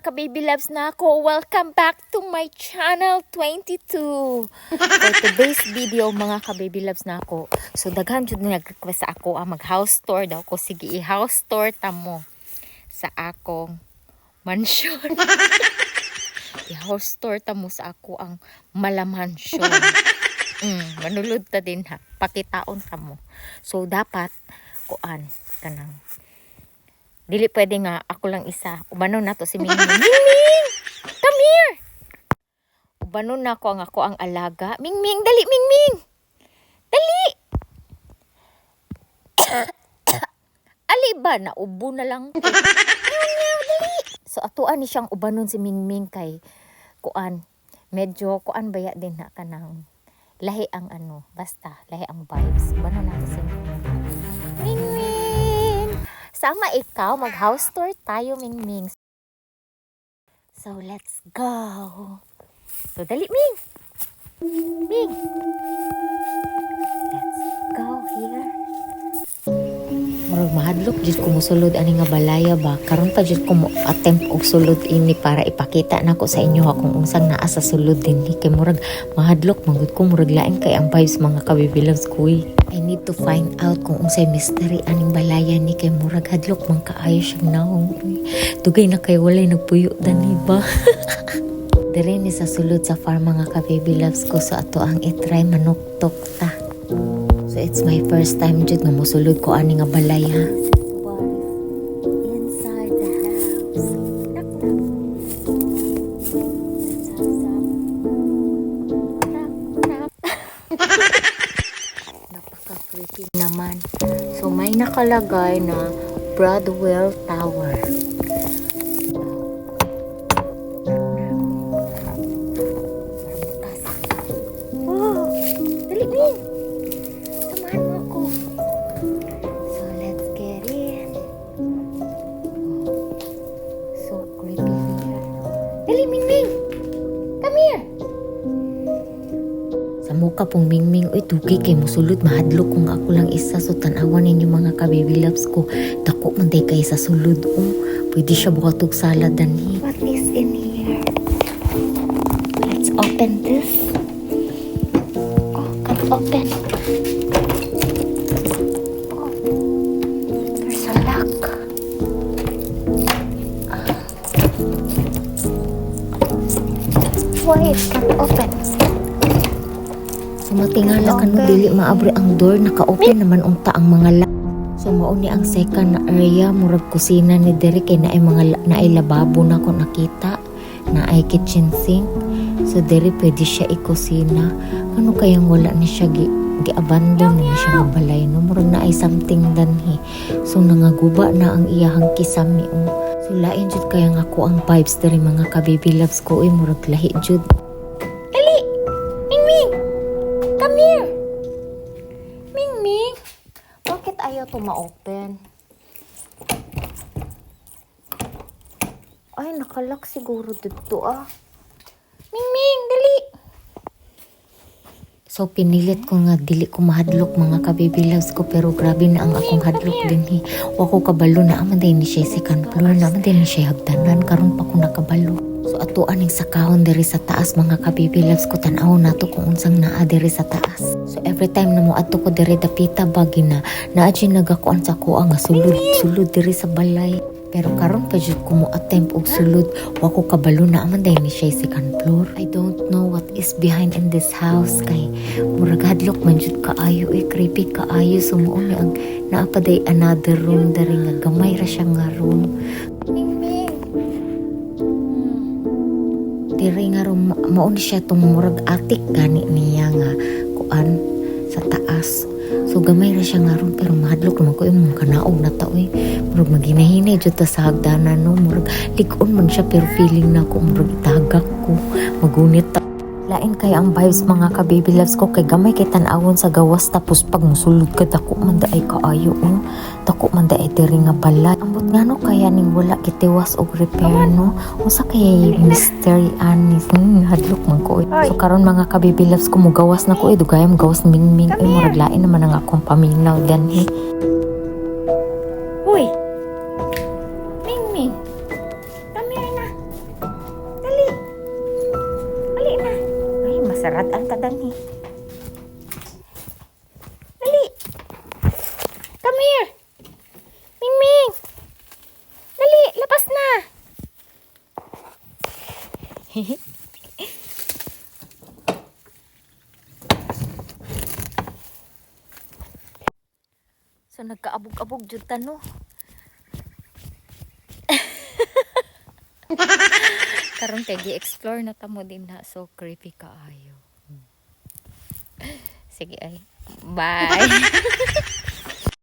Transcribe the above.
ka-baby loves na ako. Welcome back to my channel 22. For today's video, mga ka-baby loves na ako. So, daghan jud na nag-request sa ako mag-house tour daw ko. Sige, i-house tour ta mo sa akong mansion. I-house tour ta mo sa ako ang malamansyon. Manulod ta din ha. Pakitaon ta mo. So, dapat, kuan, kanang dili pwede nga ako lang isa. Ubanon na to si Mingming. Mingming! Come here! Ubanon na ako ang alaga. Mingming! Dali, Mingming! Dali! Ali ba? Naubo na lang. Dali! So, atuan ni siyang ubanon si Mingming kay kuan. Medyo kuan baya din na kanang lahi ang ano. Basta, lahi ang vibes. Ubanon na to si Mingming. Mingming! Sama ikaw, mag-house tour tayo, Mingming. So, let's go. So, dali, Ming. Ming. Let's go here. Murag mahadlok, jud ko musulod ani nga balaya ba. Karon pa jud ko mo attempt og sulod ini para ipakita nako sa inyo kung unsang naa sa sulod dinhi. Kay murag mahadlok manggod ko, murag lain kay ang vibes mga ka-baby loves ko. I need to find out kung unsay mystery aning balaya ni kay murag hadlok man kaayo siyang naong. Dugay na kay walay nagpuyo dani ba. Dire ni sa sulod sa farm mga ka-baby loves ko, so ato ang itry manuktok ta. So it's my first time jud nga mosulod ko ani nga balaya. Inside the house. Knock, knock. Knock, knock. Napaka-creepy naman. So may nakalagay na Broadwell Tower. Oh, dali Ming. Samahan mo ako. So let's get in. So creepy here. Dali Mingming. Come here. Sa mukha pong Mingming, uy, tugi kay musulod, mahadlok kung ako lang isa. So tanawan ninyo mga ka-baby loves ko. Dako man day kay sa sulod. Oh, pwede siya bukatog salad danhi. What is in here? Let's open this. Oh, can't open. Oh, there's a lock. Why it can't open? So matingala ka no, dili maabri ang door, naka-open naman unta ang mga lock. So mauni ang second na area, murag kusina ni Derek kay naay mga naay lababo na ko nakita, naay kitchen sink. So Derek pwede siya ikusina. Ano kayang wala ni siya gi-abandon na siya mabalay no, murag naay something danhi. So nangaguba na ang iyahang kisami. So lain jud kaya nga ako ang vibes diri mga ka-baby loves ko, murag lahi jud. Dali! Mingming! Come here! Mingming! Bakit ayaw to ma-open? Ay, nakalock siguro dito Mingming, dali! So, pinilit ko nga dili ko mahadlok mga ka-baby loves ko, pero grabe na ang akong hadlok din. Wako kabalo na aman din ni siya second floor, na aman din ni siya hagdanan, karon pa ko nakabalo. So, atuan yung sakahon diri sa taas mga ka-baby loves ko, tanaw na to kung unsang naa diri sa taas. So, every time na mo ato ko diri dapita bagi na adjin nagakuan sa ko nga sulod diri sa balay. Pero karon pa jud ko mo attempt og sulod, wako kabalo na aman day ni siya second floor. I don't know what is behind in this house kay murag hadlok man jud kaayo, creepy kaayo. Sumuon ang naapaday another room dari nga gamay ra siya nga room. Mingming. Diri nga room mao ni siya tong murag attic gani niya nga kuan sa taas. So gamay ra siya nga ron, pero mahadlok naman ko yung kanaog na tao murag maginahinay jud ta sa hagdanan no, murag lig-on man siya pero feeling na ko murag itagak ko magunit ta. Lain kay ang vibes mga ka-baby loves ko kay gamay kay tan-awon sa gawas, tapos pag musulod ka dako man daay kaayo dako man daay diri nga balay. Ambot ngano kaya ning wala kitiwas og repair no, usa kay mystery anis hadlok man ko. So karon mga ka-baby loves ko mugawas na ko dugayam gawas ni Mingming murag lain naman ang akong paminaw danhi. Uy Mingming, come here na. Nagpad-an ka dang Dali. Come here. Mingming. Dali, labas na. So nagkaabog-abog jud tano. Karon kay gi-explore na ta mo din na, so creepy kaayo. Sige ay. Bye.